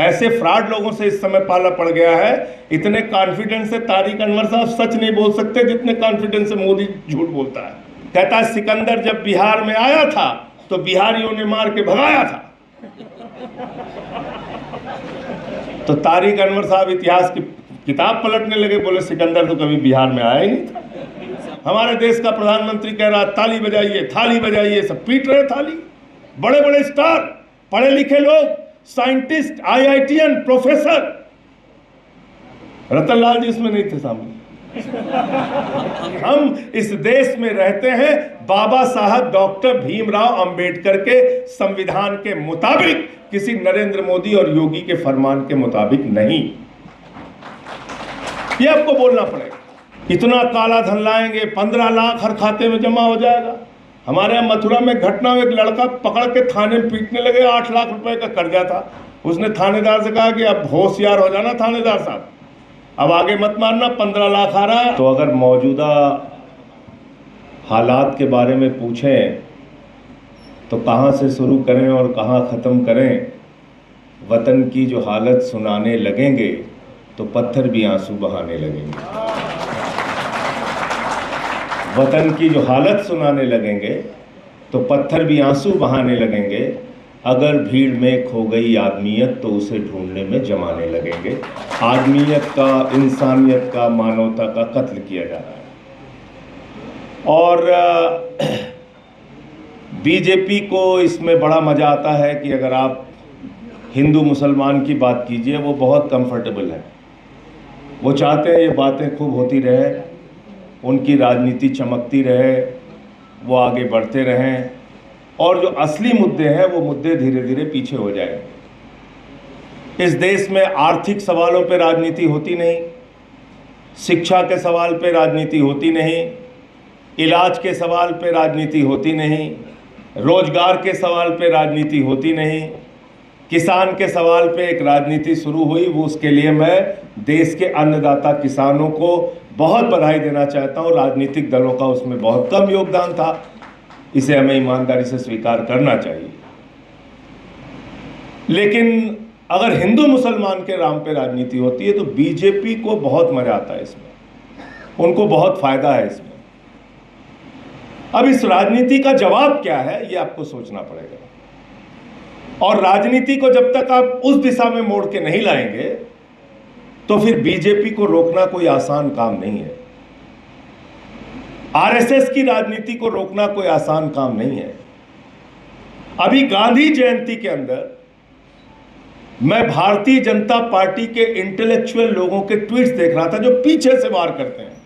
ऐसे फ्रॉड लोगों से इस समय पाला पड़ गया है। इतने कॉन्फिडेंस से तारिक अनवर साहब सच नहीं बोल सकते जितने कॉन्फिडेंस से मोदी झूठ बोलता है। कहता है सिकंदर जब बिहार में आया था तो बिहारियों ने मार के भगाया था। तो तारिक अनवर साहब इतिहास की किताब पलटने लगे, बोले सिकंदर तो कभी बिहार में आया ही नहीं था। हमारे देश का प्रधानमंत्री कह रहा ताली बजाइए थाली बजाइए, सब पीट रहे थाली। बड़े बड़े स्टार, पढ़े लिखे लोग, साइंटिस्ट, आईआईटीएन, प्रोफेसर, रतनलाल जी इसमें नहीं थे सामने। हम इस देश में रहते हैं बाबा साहब डॉक्टर भीमराव अंबेडकर के संविधान के मुताबिक, किसी नरेंद्र मोदी और योगी के फरमान के मुताबिक नहीं। ये आपको बोलना पड़ेगा। इतना काला धन लाएंगे, 15 लाख हर खाते में जमा हो जाएगा। हमारे यहाँ मथुरा में घटना में एक लड़का पकड़ के थाने में पीटने लगे, 8 लाख रुपए का कर्जा था। उसने थानेदार से कहा कि अब होशियार हो जाना थानेदार साहब, अब आगे मत मारना, 15 लाख आ रहा है। तो अगर मौजूदा हालात के बारे में पूछें तो कहाँ से शुरू करें और कहाँ ख़त्म करें। वतन की जो हालत सुनाने लगेंगे तो पत्थर भी आंसू बहाने लगेंगे। वतन की जो हालत सुनाने लगेंगे तो पत्थर भी आंसू बहाने लगेंगे। अगर भीड़ में खो गई आदमियत तो उसे ढूंढने में जमाने लगेंगे। आदमियत का, इंसानियत का, मानवता का कत्ल किया जा रहा है। और बीजेपी को इसमें बड़ा मज़ा आता है कि अगर आप हिंदू मुसलमान की बात कीजिए, वो बहुत कंफर्टेबल है। वो चाहते हैं ये बातें खूब होती रहे, उनकी राजनीति चमकती रहे, वो आगे बढ़ते रहें, और जो असली मुद्दे हैं वो मुद्दे धीरे धीरे पीछे हो जाए। इस देश में आर्थिक सवालों पे राजनीति होती नहीं, शिक्षा के सवाल पे राजनीति होती नहीं, इलाज के सवाल पे राजनीति होती नहीं, रोजगार के सवाल पे राजनीति होती नहीं, किसान के सवाल पे एक राजनीति शुरू हुई। वो उसके लिए मैं देश के अन्नदाता किसानों को बहुत बधाई देना चाहता हूँ। राजनीतिक दलों का उसमें बहुत कम योगदान था, इसे हमें ईमानदारी से स्वीकार करना चाहिए। लेकिन अगर हिंदू मुसलमान के नाम पे राजनीति होती है तो बीजेपी को बहुत मजा आता है इसमें, उनको बहुत फायदा है इसमें। अब इस राजनीति का जवाब क्या है ये आपको सोचना पड़ेगा, और राजनीति को जब तक आप उस दिशा में मोड़ के नहीं लाएंगे तो फिर बीजेपी को रोकना कोई आसान काम नहीं है। आरएसएस की राजनीति को रोकना कोई आसान काम नहीं है। अभी गांधी जयंती के अंदर मैं भारतीय जनता पार्टी के इंटेलेक्चुअल लोगों के ट्वीट्स देख रहा था जो पीछे से वार करते हैं।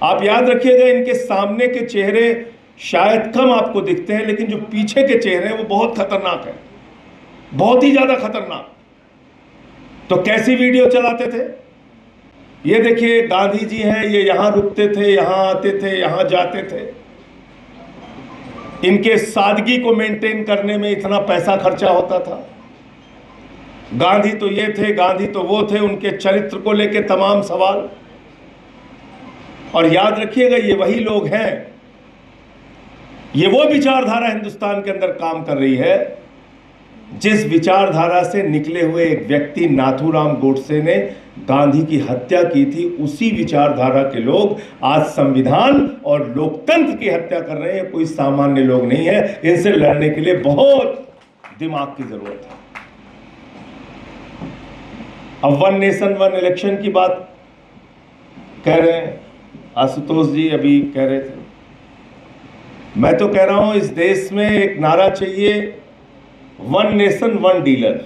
आप याद रखिएगा, इनके सामने के चेहरे शायद कम आपको दिखते हैं, लेकिन जो पीछे के चेहरे हैं वो बहुत खतरनाक है, बहुत ही ज्यादा खतरनाक। तो कैसी वीडियो चलाते थे ये देखिए, गांधी जी हैं, ये यहां रुकते थे, यहां आते थे, यहां जाते थे। इनके सादगी को मेंटेन करने में इतना पैसा खर्चा होता था। गांधी तो ये थे, गांधी तो वो थे, उनके चरित्र को लेके तमाम सवाल। और याद रखिएगा, ये वही लोग हैं, ये वो विचारधारा हिंदुस्तान के अंदर काम कर रही है जिस विचारधारा से निकले हुए एक व्यक्ति नाथूराम गोडसे ने गांधी की हत्या की थी। उसी विचारधारा के लोग आज संविधान और लोकतंत्र की हत्या कर रहे हैं। कोई सामान्य लोग नहीं है, इनसे लड़ने के लिए बहुत दिमाग की जरूरत है। अब 1 नेशन 1 इलेक्शन की बात कह रहे हैं, आशुतोष जी अभी कह रहे थे। मैं तो कह रहा हूं इस देश में एक नारा चाहिए, 1 नेशन 1 डीलर।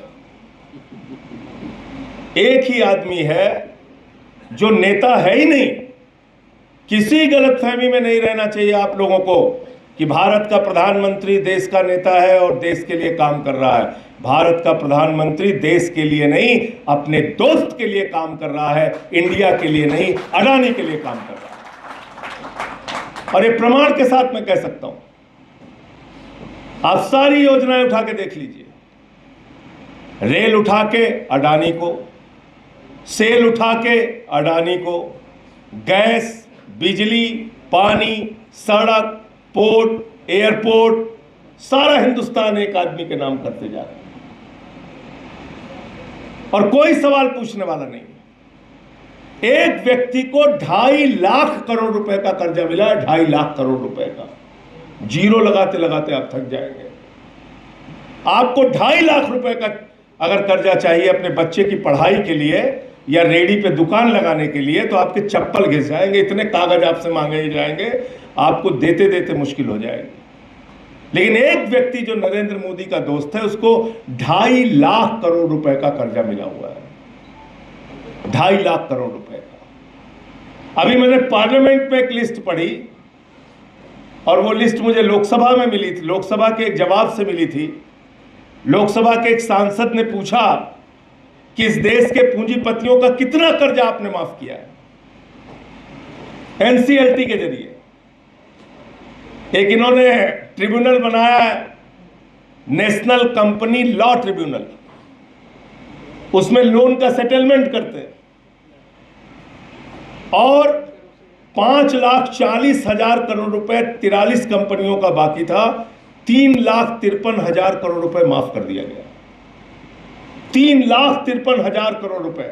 एक ही आदमी है जो नेता है ही नहीं। किसी गलतफहमी में नहीं रहना चाहिए आप लोगों को कि भारत का प्रधानमंत्री देश का नेता है और देश के लिए काम कर रहा है। भारत का प्रधानमंत्री देश के लिए नहीं, अपने दोस्त के लिए काम कर रहा है, इंडिया के लिए नहीं, अडानी के लिए काम कर रहा है। और ये प्रमाण के साथ मैं कह सकता हूं, आप सारी योजनाएं उठा के देख लीजिए। रेल उठा के अडानी को, सेल उठा के अडानी को, गैस, बिजली, पानी, सड़क, पोर्ट, एयरपोर्ट, सारा हिंदुस्तान एक आदमी के नाम करते जा रहे हैं। और कोई सवाल पूछने वाला नहीं। एक व्यक्ति को 2.5 लाख करोड़ रुपए का कर्जा मिला है, 2.5 लाख करोड़ रुपए का। जीरो लगाते लगाते आप थक जाएंगे। आपको 2.5 लाख रुपए का अगर कर्जा चाहिए अपने बच्चे की पढ़ाई के लिए या रेडी पे दुकान लगाने के लिए, तो आपके चप्पल घिस जाएंगे, इतने कागज आपसे मांगे जाएंगे, आपको देते देते मुश्किल हो जाएगी। लेकिन एक व्यक्ति जो नरेंद्र मोदी का दोस्त है, उसको 2.5 लाख करोड़ रुपए का कर्जा मिला हुआ है, 2.5 लाख करोड़ रुपए का। अभी मैंने पार्लियामेंट में एक लिस्ट पढ़ी और वो लिस्ट मुझे लोकसभा में मिली थी, लोकसभा के एक जवाब से मिली थी। लोकसभा के एक सांसद ने पूछा कि इस देश के पूंजीपतियों का कितना कर्जा आपने माफ किया है एनसीएलटी के जरिए। एक इन्होंने ट्रिब्यूनल बनाया है, नेशनल कंपनी लॉ ट्रिब्यूनल, उसमें लोन का सेटलमेंट करते हैं। और 5,40,000 करोड़ रुपए 43 कंपनियों का बाकी था, 3,53,000 करोड़ रुपए माफ कर दिया गया। 3,53,000 करोड़ रुपए।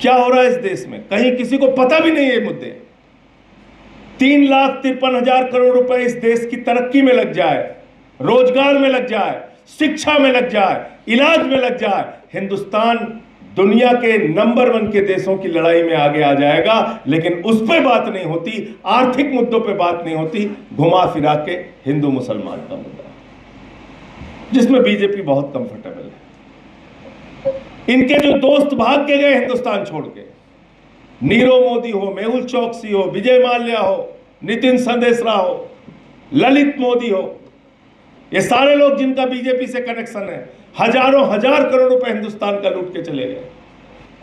क्या हो रहा है इस देश में? कहीं किसी को पता भी नहीं है ये मुद्दे। 3,53,000 करोड़ रुपए इस देश की तरक्की में लग जाए, रोजगार में लग जाए, शिक्षा में लग जाए, इलाज में लग जाए, हिंदुस्तान दुनिया के नंबर 1 के देशों की लड़ाई में आगे आ जाएगा। लेकिन उस पर बात नहीं होती, आर्थिक मुद्दों पे बात नहीं होती, घुमा फिरा के हिंदू मुसलमान का मुद्दा, जिसमें बीजेपी बहुत कंफर्टेबल है। इनके जो दोस्त भाग के गए हिंदुस्तान छोड़ के, नीरव मोदी हो, मेहुल चौकसी हो, विजय माल्या हो, नितिन संदेशरा हो, ललित मोदी हो, ये सारे लोग जिनका बीजेपी से कनेक्शन है, हजारों हजार करोड़ रुपए हिंदुस्तान का लूट के चले गए।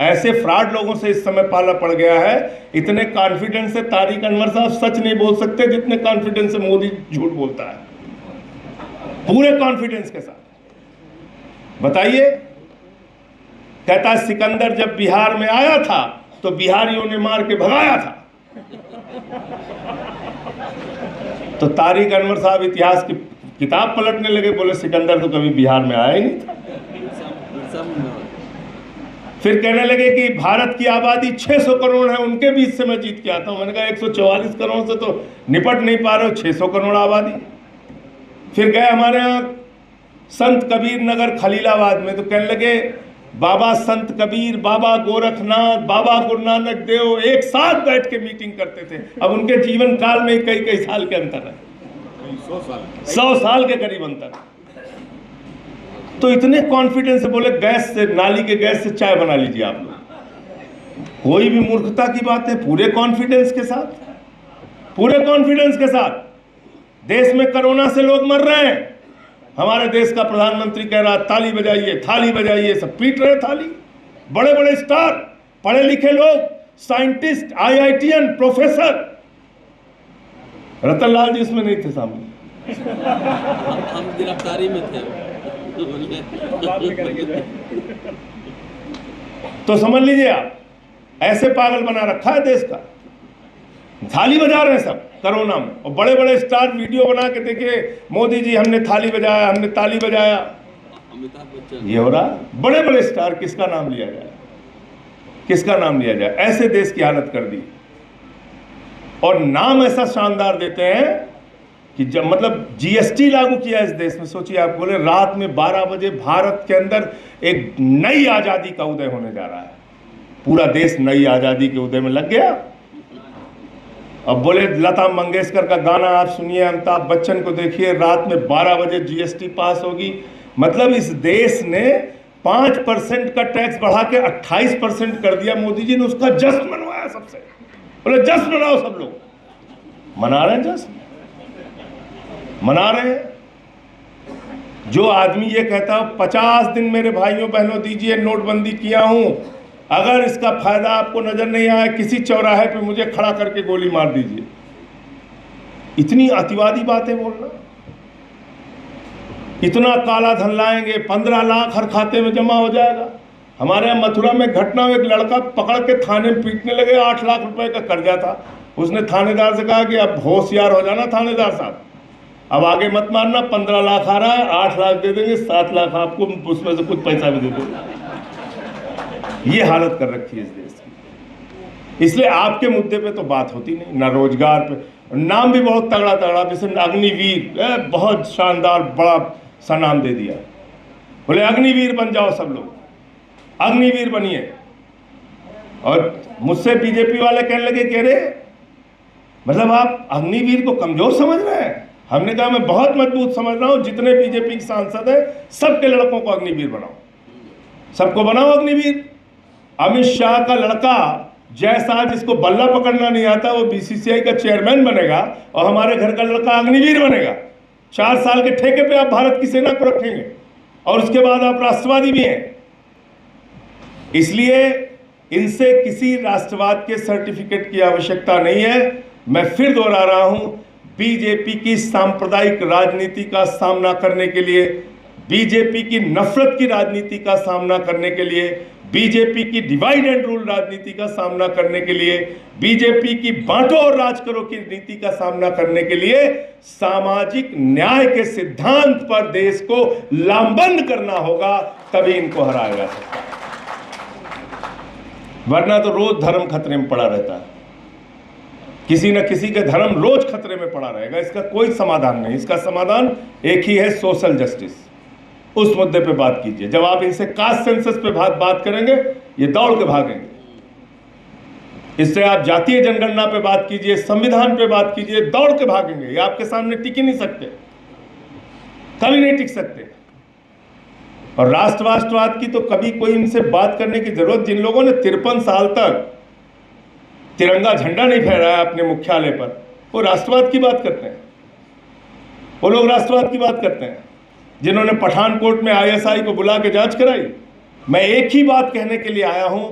ऐसे फ्रॉड लोगों से इस समय पाला पड़ गया है। इतने कॉन्फिडेंस से तारिक अनवर साहब सच नहीं बोल सकते जितने कॉन्फिडेंस से मोदी झूठ बोलता है, पूरे कॉन्फिडेंस के साथ। बताइए, कहता सिकंदर जब बिहार में आया था तो बिहारियों ने मार के भगाया था। तो तारिक अनवर साहब इतिहास की किताब पलटने लगे, बोले सिकंदर तो कभी बिहार में आया ही नहीं था। फिर कहने लगे कि भारत की आबादी 600 करोड़ है, उनके बीच से मैं जीत के आता हूं। मैंने कहा 144 करोड़ से तो निपट नहीं पा रहे हो, 600 करोड़ आबादी। फिर गए हमारे यहाँ संत कबीर नगर खलीलाबाद में, तो कहने लगे बाबा संत कबीर, बाबा गोरखनाथ, बाबा गुरु नानक देव एक साथ बैठ के मीटिंग करते थे। अब उनके जीवन काल में कई कई साल के अंतर है, 100 साल के करीब अंतर। तो इतने कॉन्फिडेंस से बोले गैस से, नाली के गैस से चाय बना लीजिए आप लोग। कोई भी मूर्खता की बात है। पूरे कॉन्फिडेंस के साथ, पूरे कॉन्फिडेंस के साथ देश में कोरोना से लोग मर रहे हैं, हमारे देश का प्रधानमंत्री कह रहा ताली बजाइए, थाली बजाइए, सब पीट रहे थाली। बड़े बड़े स्टार, पढ़े लिखे लोग, साइंटिस्ट, IITian, प्रोफेसर। रतन लाल जी इसमें नहीं थे सामने, हम गिरफ्तारी में थे। तो समझ लीजिए आप, ऐसे पागल बना रखा है देश का। थाली बजा रहे हैं सब कोरोना में, और बड़े बड़े स्टार वीडियो बना के देखिए, मोदी जी हमने थाली बजाया, हमने ताली बजाया। ये हो रहा, बड़े बड़े स्टार, किसका नाम लिया जाए, किसका नाम लिया जाए। ऐसे देश की हालत कर दी। और नाम ऐसा शानदार देते हैं कि जब मतलब GST लागू किया इस देश में, सोचिए आप, बोले रात में 12 बजे भारत के अंदर एक नई आज़ादी का उदय होने जा रहा है। पूरा देश नई आज़ादी के उदय में लग गया। अब बोले लता मंगेशकर का गाना आप सुनिए, अमिताभ बच्चन को देखिए, रात में 12 बजे GST पास होगी। मतलब इस देश ने 5% का टैक्स बढ़ा के 28% कर दिया। मोदी जी ने उसका जश्न मनवाया सबसे, बोले जश्न मनाओ सब लोग। मना रहे हैं, जश्न मना रहे हैं। जो आदमी ये कहता है 50 दिन मेरे भाइयों बहनों दीजिए, नोटबंदी किया हूं, अगर इसका फायदा आपको नजर नहीं आया, किसी चौराहे पे मुझे खड़ा करके गोली मार दीजिए। इतनी अतिवादी बातें बोलना। इतना काला धन लाएंगे, 15 लाख हर खाते में जमा हो जाएगा। हमारे यहाँ मथुरा में घटना, एक लड़का पकड़ के थाने में पीटने लगे, 8 लाख रुपए का कर्जा था। उसने थानेदार से कहा कि अब होशियार हो जाना थानेदार साहब, अब आगे मत मारना, 15 लाख आ रहा है, 8 लाख दे देंगे, 7 लाख आपको, उसमें से कुछ पैसा भी दे देंगे। ये हालत कर रखी है इस देश की। इसलिए आपके मुद्दे पे तो बात होती नहीं, ना रोजगार पे। नाम भी बहुत तगड़ा तगड़ा, जैसे अग्निवीर, बहुत शानदार बड़ा सा नाम दे दिया। बोले अग्निवीर बन जाओ सब लोग, अग्निवीर बनिए। और मुझसे बीजेपी वाले कहने लगे कि अरे मतलब आप अग्निवीर को कमजोर समझ रहे हैं। हमने कहा मैं बहुत मजबूत समझ रहा हूं, जितने बीजेपी के सांसद हैं सबके लड़कों को अग्निवीर बनाओ, सबको बनाओ अग्निवीर। अमित शाह का लड़का जैसा, जिसको बल्ला पकड़ना नहीं आता, वो बीसीसीआई का चेयरमैन बनेगा और हमारे घर का लड़का अग्निवीर बनेगा। 4 साल के ठेके पे आप भारत की सेना को रखेंगे और उसके बाद आप राष्ट्रवादी भी हैं। इसलिए इनसे किसी राष्ट्रवाद के सर्टिफिकेट की आवश्यकता नहीं है। मैं फिर दोहरा रहा हूं, बीजेपी की सांप्रदायिक राजनीति का सामना करने के लिए, बीजेपी की नफरत की राजनीति का सामना करने के लिए, बीजेपी की डिवाइड एंड रूल राजनीति का सामना करने के लिए, बीजेपी की बांटो और राज करो की नीति का सामना करने के लिए सामाजिक न्याय के सिद्धांत पर देश को लामबंद करना होगा, तभी इनको हराया जा सकता है। वरना तो रोज धर्म खतरे में पड़ा रहता है, किसी न किसी का धर्म रोज खतरे में पड़ा रहेगा। इसका कोई समाधान नहीं। इसका समाधान एक ही है, सोशल जस्टिस। उस मुद्दे पे बात कीजिए। जब आप इनसे कास्ट सेंसस पे बात करेंगे, ये दौड़ के भागेंगे। इससे आप जातीय जनगणना पे बात कीजिए, संविधान पे बात कीजिए, दौड़ के भागेंगे। ये आपके सामने टिक ही नहीं सकते, कभी नहीं टिक सकते। और राष्ट्रवाद की तो कभी कोई इनसे बात करने की जरूरत, जिन लोगों ने 53 साल तक तिरंगा झंडा नहीं फहराया अपने मुख्यालय पर, वो राष्ट्रवाद की बात करते हैं। वो लोग राष्ट्रवाद की बात करते हैं जिन्होंने पठानकोट में आईएसआई को बुला के जांच कराई। मैं एक ही बात कहने के लिए आया हूं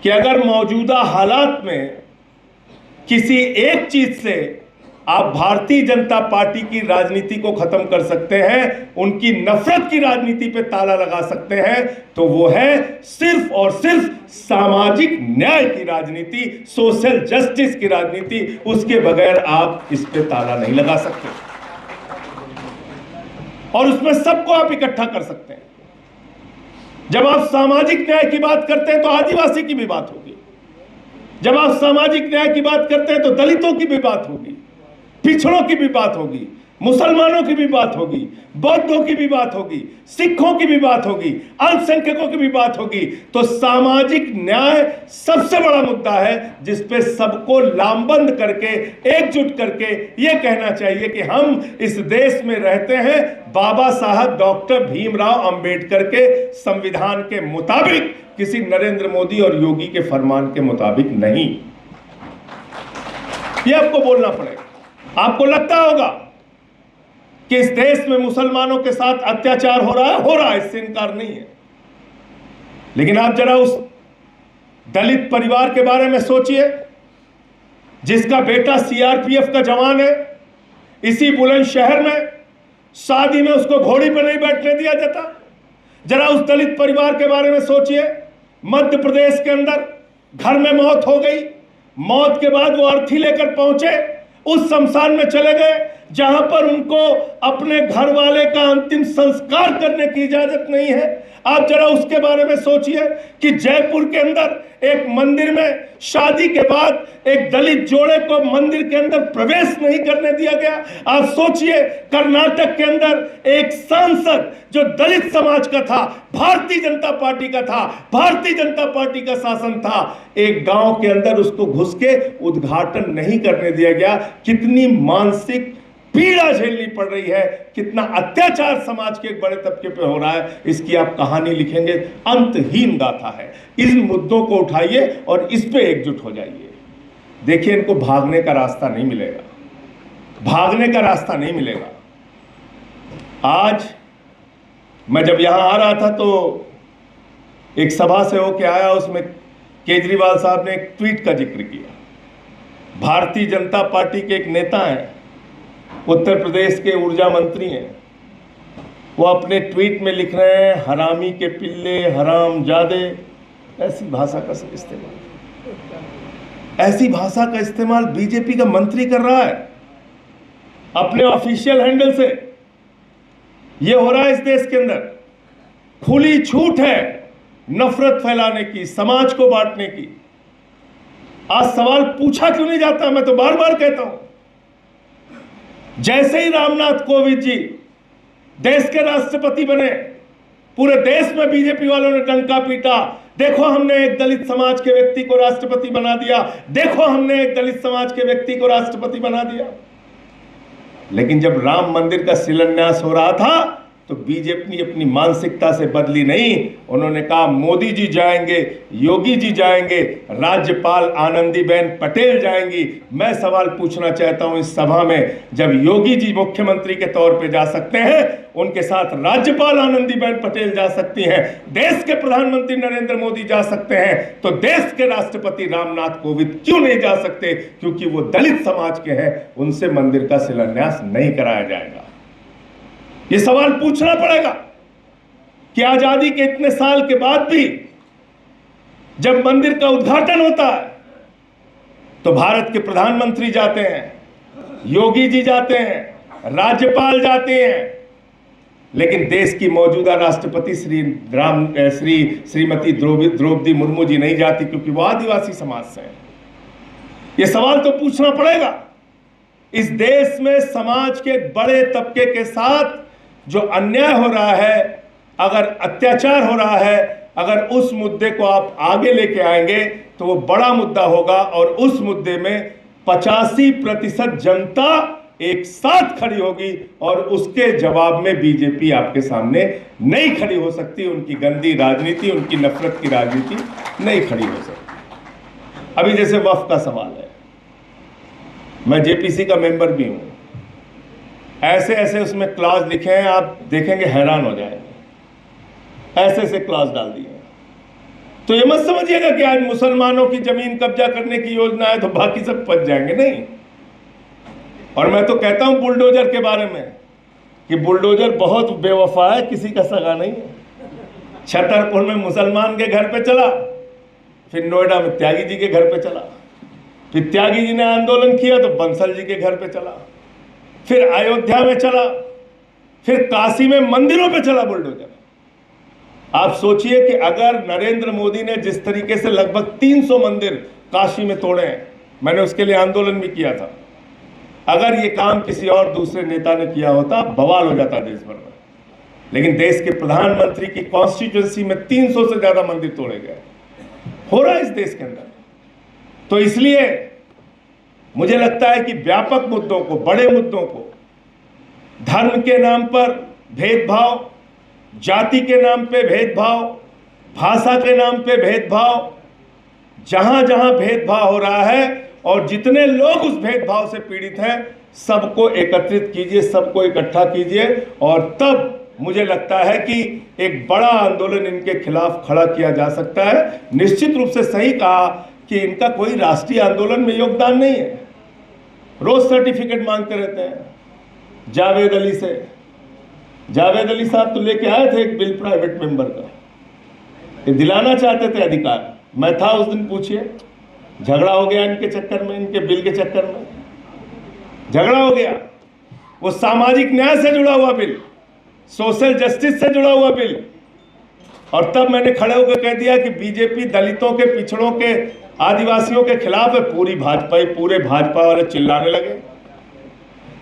कि अगर मौजूदा हालात में किसी एक चीज से आप भारतीय जनता पार्टी की राजनीति को खत्म कर सकते हैं, उनकी नफरत की राजनीति पे ताला लगा सकते हैं, तो वो है सिर्फ और सिर्फ सामाजिक न्याय की राजनीति, सोशल जस्टिस की राजनीति। उसके बगैर आप इस पे ताला नहीं लगा सकते और उसमें सबको आप इकट्ठा कर सकते हैं। जब आप सामाजिक न्याय की बात करते हैं तो आदिवासी की भी बात होगी, जब आप सामाजिक न्याय की बात करते हैं तो दलितों की भी बात होगी, पिछड़ों की भी बात होगी, मुसलमानों की भी बात होगी, बौद्धों की भी बात होगी, सिखों की भी बात होगी, अल्पसंख्यकों की भी बात होगी। तो सामाजिक न्याय सबसे बड़ा मुद्दा है जिस पे सबको लामबंद करके, एकजुट करके ये कहना चाहिए कि हम इस देश में रहते हैं बाबा साहब डॉक्टर भीमराव अंबेडकर के संविधान के मुताबिक, किसी नरेंद्र मोदी और योगी के फरमान के मुताबिक नहीं। ये आपको बोलना पड़ेगा। आपको लगता होगा कि इस देश में मुसलमानों के साथ अत्याचार हो रहा है, इससे इनकार नहीं है। लेकिन आप जरा उस दलित परिवार के बारे में सोचिए जिसका बेटा सीआरपीएफ का जवान है। इसी बुलंदशहर में शादी में उसको घोड़ी पर नहीं बैठने दिया जाता। जरा उस दलित परिवार के बारे में सोचिए, मध्य प्रदेश के अंदर घर में मौत हो गई, मौत के बाद वो अर्थी लेकर पहुंचे, उस शमशान में चले गए जहां पर उनको अपने घर वाले का अंतिम संस्कार करने की इजाजत नहीं है। आप जरा उसके बारे में सोचिए कि जयपुर के अंदर एक मंदिर में शादी के बाद एक दलित जोड़े को मंदिर के अंदर प्रवेश नहीं करने दिया गया। आप सोचिए कर्नाटक के अंदर एक सांसद जो दलित समाज का था, भारतीय जनता पार्टी का था, भारतीय जनता पार्टी का शासन था, एक गांव के अंदर उसको घुस के उद्घाटन नहीं करने दिया गया। कितनी मानसिक पीड़ा झेलनी पड़ रही है, कितना अत्याचार समाज के एक बड़े तबके पे हो रहा है, इसकी आप कहानी लिखेंगे, अंतहीन गाथा है। इन मुद्दों को उठाइए और इस पे एकजुट हो जाइए। देखिए, इनको भागने का रास्ता नहीं मिलेगा, भागने का रास्ता नहीं मिलेगा। आज मैं जब यहां आ रहा था तो एक सभा से होके आया, उसमें केजरीवाल साहब ने एक ट्वीट का जिक्र किया। भारतीय जनता पार्टी के एक नेता हैं, उत्तर प्रदेश के ऊर्जा मंत्री हैं, वो अपने ट्वीट में लिख रहे हैं, हरामी के पिल्ले, हरामजादे। ऐसी भाषा का इस्तेमाल, ऐसी भाषा का इस्तेमाल बीजेपी का मंत्री कर रहा है। अपने ऑफिशियल हैंडल से। ये हो रहा है इस देश के अंदर, खुली छूट है नफरत फैलाने की, समाज को बांटने की। आज सवाल पूछा क्यों नहीं जाता? मैं तो बार बार कहता हूं, जैसे ही रामनाथ कोविंद जी देश के राष्ट्रपति बने, पूरे देश में बीजेपी वालों ने डंका पीटा, देखो हमने एक दलित समाज के व्यक्ति को राष्ट्रपति बना दिया, देखो हमने एक दलित समाज के व्यक्ति को राष्ट्रपति बना दिया। लेकिन जब राम मंदिर का शिलान्यास हो रहा था तो बीजेपी अपनी मानसिकता से बदली नहीं। उन्होंने कहा मोदी जी जाएंगे, योगी जी जाएंगे, राज्यपाल आनंदीबेन पटेल जाएंगी। मैं सवाल पूछना चाहता हूं इस सभा में, जब योगी जी मुख्यमंत्री के तौर पे जा सकते हैं, उनके साथ राज्यपाल आनंदीबेन पटेल जा सकती हैं, देश के प्रधानमंत्री नरेंद्र मोदी जा सकते हैं, तो देश के राष्ट्रपति रामनाथ कोविंद क्यों नहीं जा सकते? क्योंकि वो दलित समाज के हैं, उनसे मंदिर का शिलान्यास नहीं कराया जाएगा। ये सवाल पूछना पड़ेगा कि आजादी के इतने साल के बाद भी जब मंदिर का उद्घाटन होता है तो भारत के प्रधानमंत्री जाते हैं, योगी जी जाते हैं, राज्यपाल जाते हैं, लेकिन देश की मौजूदा राष्ट्रपति श्रीमती द्रौपदी मुर्मू जी नहीं जाती, क्योंकि वो आदिवासी समाज से हैं। ये सवाल तो पूछना पड़ेगा। इस देश में समाज के बड़े तबके के साथ जो अन्याय हो रहा है, अगर अत्याचार हो रहा है, अगर उस मुद्दे को आप आगे लेके आएंगे तो वो बड़ा मुद्दा होगा, और उस मुद्दे में 85% जनता एक साथ खड़ी होगी, और उसके जवाब में बीजेपी आपके सामने नहीं खड़ी हो सकती। उनकी गंदी राजनीति, उनकी नफरत की राजनीति नहीं खड़ी हो सकती। अभी जैसे वक्फ का सवाल है, मैं जेपीसी का मेंबर भी हूं, ऐसे ऐसे उसमें क्लास लिखे हैं, आप देखेंगे हैरान हो जाएंगे। ऐसे ऐसे क्लास डाल दिए हैं। तो ये मत समझिएगा कि आज मुसलमानों की जमीन कब्जा करने की योजना है तो बाकी सब फंस जाएंगे, नहीं। और मैं तो कहता हूं बुलडोजर के बारे में कि बुलडोजर बहुत बेवफा है, किसी का सगा नहीं है। छतरपुर में मुसलमान के घर पे चला, फिर नोएडा में त्यागी जी के घर पे चला, फिर त्यागी जी ने आंदोलन किया तो बंसल जी के घर पे चला, फिर अयोध्या में चला, फिर काशी में मंदिरों पे चला बुलडोजर। आप सोचिए कि अगर नरेंद्र मोदी ने जिस तरीके से लगभग 300 मंदिर काशी में तोड़े हैं, मैंने उसके लिए आंदोलन भी किया था, अगर ये काम किसी और दूसरे नेता ने किया होता बवाल हो जाता देश भर में। लेकिन देश के प्रधानमंत्री की कॉन्स्टिट्यूएंसी में 300 से ज्यादा मंदिर तोड़े गए। हो रहा है इस देश के अंदर। तो इसलिए मुझे लगता है कि व्यापक मुद्दों को, बड़े मुद्दों को, धर्म के नाम पर भेदभाव, जाति के नाम पे भेदभाव, भाषा के नाम पे भेदभाव, जहां जहां भेदभाव हो रहा है और जितने लोग उस भेदभाव से पीड़ित हैं, सबको एकत्रित कीजिए, सबको इकट्ठा कीजिए, और तब मुझे लगता है कि एक बड़ा आंदोलन इनके खिलाफ खड़ा किया जा सकता है। निश्चित रूप से सही कहा कि इनका कोई राष्ट्रीय आंदोलन में योगदान नहीं है। रोज सर्टिफिकेट मांगते रहते हैं जावेद अली से। जावेद अली साहब तो लेके आए थे एक बिल प्राइवेट मेंबर का, ये दिलाना चाहते थे अधिकार। मैं था उस दिन, पूछिए, झगड़ा हो गया इनके चक्कर में, इनके बिल के चक्कर में झगड़ा हो गया। वो सामाजिक न्याय से जुड़ा हुआ बिल, सोशल जस्टिस से जुड़ा हुआ बिल, और तब मैंने खड़े होकर कह दिया कि बीजेपी दलितों के, पिछड़ों के, आदिवासियों के खिलाफ है। पूरे भाजपा वाले चिल्लाने लगे,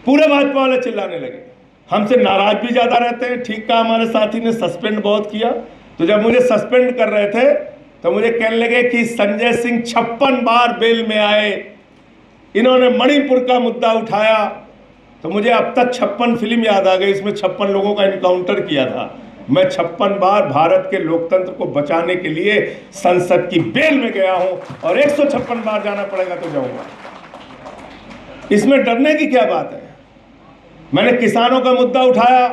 पूरे भाजपा वाले चिल्लाने लगे, हमसे नाराज भी ज्यादा रहते हैं। ठीक कहा हमारे साथी ने, सस्पेंड बहुत किया। तो जब मुझे सस्पेंड कर रहे थे तो मुझे कहने लगे कि संजय सिंह 56 बार बेल में आए, इन्होंने मणिपुर का मुद्दा उठाया। तो मुझे अब तक 56 फिल्म याद आ गई, इसमें 56 लोगों का इनकाउंटर किया था। मैं 56 बार भारत के लोकतंत्र को बचाने के लिए संसद की बेल में गया हूं, और 156 बार जाना पड़ेगा तो जाऊंगा। इसमें डरने की क्या बात है? मैंने किसानों का मुद्दा उठाया,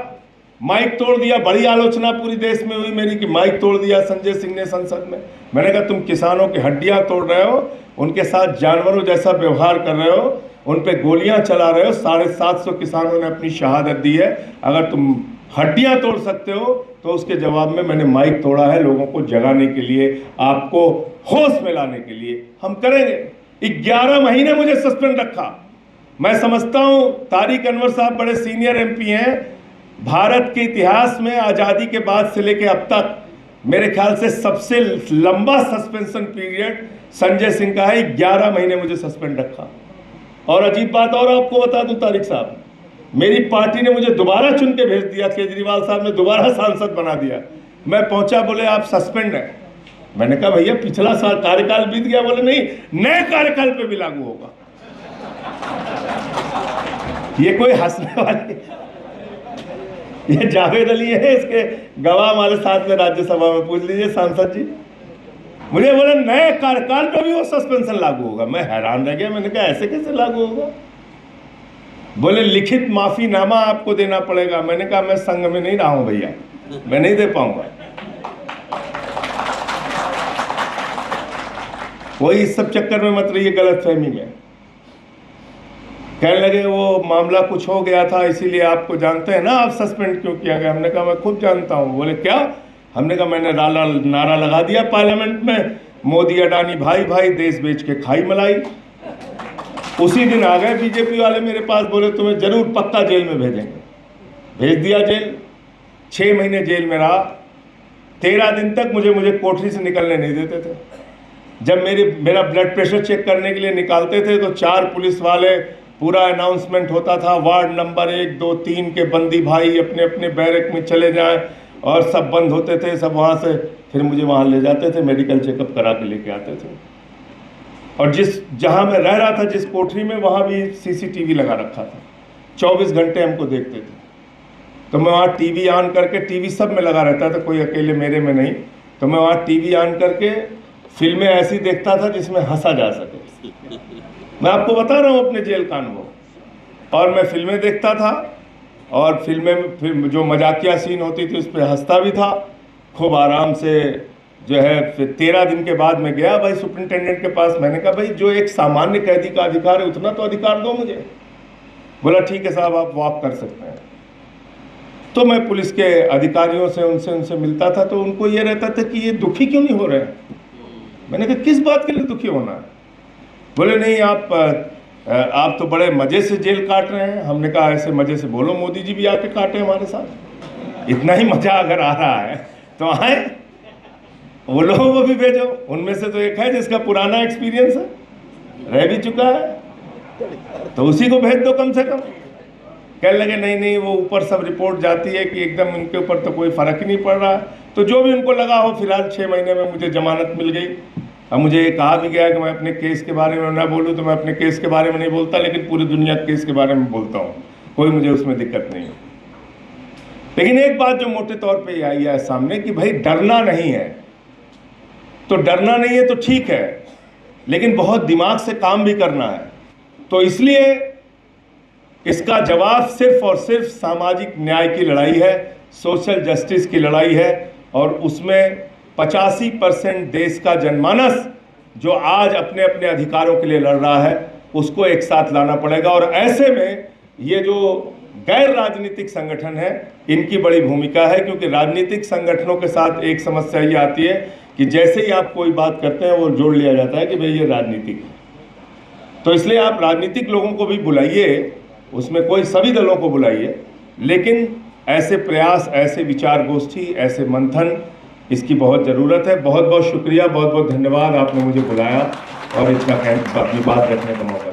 माइक तोड़ दिया। बड़ी आलोचना पूरी देश में हुई मेरी कि माइक तोड़ दिया संजय सिंह ने संसद में। मैंने कहा तुम किसानों की हड्डियां तोड़ रहे हो, उनके साथ जानवरों जैसा व्यवहार कर रहे हो, उन पे गोलियां चला रहे हो। 750 किसानों ने अपनी शहादत दी है। अगर तुम हड्डियां तोड़ सकते हो तो उसके जवाब में मैंने माइक तोड़ा है, लोगों को जगाने के लिए, आपको होश में लाने के लिए। हम करेंगे। 11 महीने मुझे सस्पेंड रखा, मैं समझता हूं तारिक अनवर साहब बड़े सीनियर एमपी हैं। भारत के इतिहास में आज़ादी के बाद से लेकर अब तक मेरे ख्याल से सबसे लंबा सस्पेंशन पीरियड संजय सिंह का है। 11 महीने मुझे सस्पेंड रखा। और अजीब बात और आपको बता दूं तारिक साहब, मेरी पार्टी ने मुझे दोबारा चुन के भेज दिया, केजरीवाल साहब ने दोबारा सांसद बना दिया। मैं पहुंचा, बोले आप सस्पेंड हैं। मैंने कहा भैया पिछला साल कार्यकाल बीत गया। बोले नहीं, नए कार्यकाल पे भी लागू होगा। ये कोई हंसने वाली, ये जावेद अली है, इसके गवाह हमारे साथ में राज्यसभा में, पूछ लीजिए सांसद जी। मुझे बोले नए कार्यकाल पे भी वो सस्पेंशन लागू होगा। मैं हैरान रह गया, मैंने कहा ऐसे कैसे लागू होगा। बोले लिखित माफीनामा आपको देना पड़ेगा। मैंने कहा मैं संघ में नहीं रहा हूं भैया, मैं नहीं दे पाऊंगा। वही इस सब चक्कर में मत रहिए, गलतफहमी में। कहने लगे वो मामला कुछ हो गया था इसीलिए आपको जानते हैं ना, आप सस्पेंड क्यों किया गया। हमने कहा मैं खुद जानता हूं। बोले क्या। हमने कहा मैंने नारा लगा दिया पार्लियामेंट में, मोदी अडानी भाई भाई, देश बेच के खाई मलाई। उसी दिन आ गए बीजेपी वाले मेरे पास, बोले तुम्हें जरूर पक्का जेल में भेजेंगे। भेज दिया जेल। 6 महीने जेल में रहा। 13 दिन तक मुझे कोठरी से निकलने नहीं देते थे। जब मेरा ब्लड प्रेशर चेक करने के लिए निकालते थे तो 4 पुलिस वाले, पूरा अनाउंसमेंट होता था, वार्ड नंबर 1, 2, 3 के बंदी भाई अपने अपने बैरक में चले जाएं, और सब बंद होते थे। सब वहाँ से फिर मुझे वहाँ ले जाते थे, मेडिकल चेकअप करा के लेके आते थे। और जहाँ मैं रह रहा था, जिस कोठरी में, वहाँ भी CCTV लगा रखा था। 24 घंटे हमको देखते थे। तो मैं वहाँ टीवी ऑन करके, टीवी सब में लगा रहता था, कोई अकेले मेरे में नहीं। तो मैं वहाँ टीवी ऑन करके फिल्में ऐसी देखता था जिसमें हंसा जा सके। मैं आपको बता रहा हूँ अपने जेल का अनुभव। और मैं फिल्में देखता था, और फिल्म जो मजाकिया सीन होती थी उस पर हंसता भी था खूब आराम से। जो है फिर 13 दिन के बाद मैं गया भाई सुपरिटेंडेंट के पास। मैंने कहा भाई जो एक सामान्य कैदी का अधिकार है उतना तो अधिकार दो मुझे। बोला ठीक है साहब, आप वॉक कर सकते हैं। तो मैं पुलिस के अधिकारियों से उनसे मिलता था, तो उनको ये रहता था कि ये दुखी क्यों नहीं हो रहे हैं। मैंने कहा किस बात के लिए दुखी होना है। बोले नहीं, आप तो बड़े मज़े से जेल काट रहे हैं। हमने कहा ऐसे मज़े से बोलो, मोदी जी भी आके काटे हमारे साथ। इतना ही मज़ा अगर आ रहा है तो आए, वो लोगों को भी भेजो। उनमें से तो एक है जिसका पुराना एक्सपीरियंस है, रह भी चुका है, तो उसी को भेज दो कम से कम। कहने लगे नहीं, वो ऊपर सब रिपोर्ट जाती है कि एकदम उनके ऊपर तो कोई फ़र्क ही नहीं पड़ रहा है। तो जो भी उनको लगा हो, फिलहाल 6 महीने में मुझे जमानत मिल गई। अब मुझे ये कहा भी गया कि मैं अपने केस के बारे में ना बोलूँ, तो मैं अपने केस के बारे में नहीं बोलता, लेकिन पूरी दुनिया के केस के बारे में बोलता हूँ। कोई मुझे उसमें दिक्कत नहीं है। लेकिन एक बात जो मोटे तौर पे आई है सामने कि भाई डरना नहीं है, तो डरना नहीं है तो ठीक है, लेकिन बहुत दिमाग से काम भी करना है। तो इसलिए इसका जवाब सिर्फ और सिर्फ सामाजिक न्याय की लड़ाई है, सोशल जस्टिस की लड़ाई है। और उसमें 85% देश का जनमानस जो आज अपने अपने अधिकारों के लिए लड़ रहा है, उसको एक साथ लाना पड़ेगा। और ऐसे में ये जो गैर राजनीतिक संगठन है, इनकी बड़ी भूमिका है, क्योंकि राजनीतिक संगठनों के साथ एक समस्या ये आती है कि जैसे ही आप कोई बात करते हैं वो जोड़ लिया जाता है कि भाई ये राजनीतिक है। तो इसलिए आप राजनीतिक लोगों को भी बुलाइए, उसमें कोई सभी दलों को बुलाइए, लेकिन ऐसे प्रयास, ऐसे विचार गोष्ठी, ऐसे मंथन, इसकी बहुत ज़रूरत है। बहुत बहुत शुक्रिया, बहुत बहुत धन्यवाद, आपने मुझे बुलाया और इतना अपनी बात रखने का मौका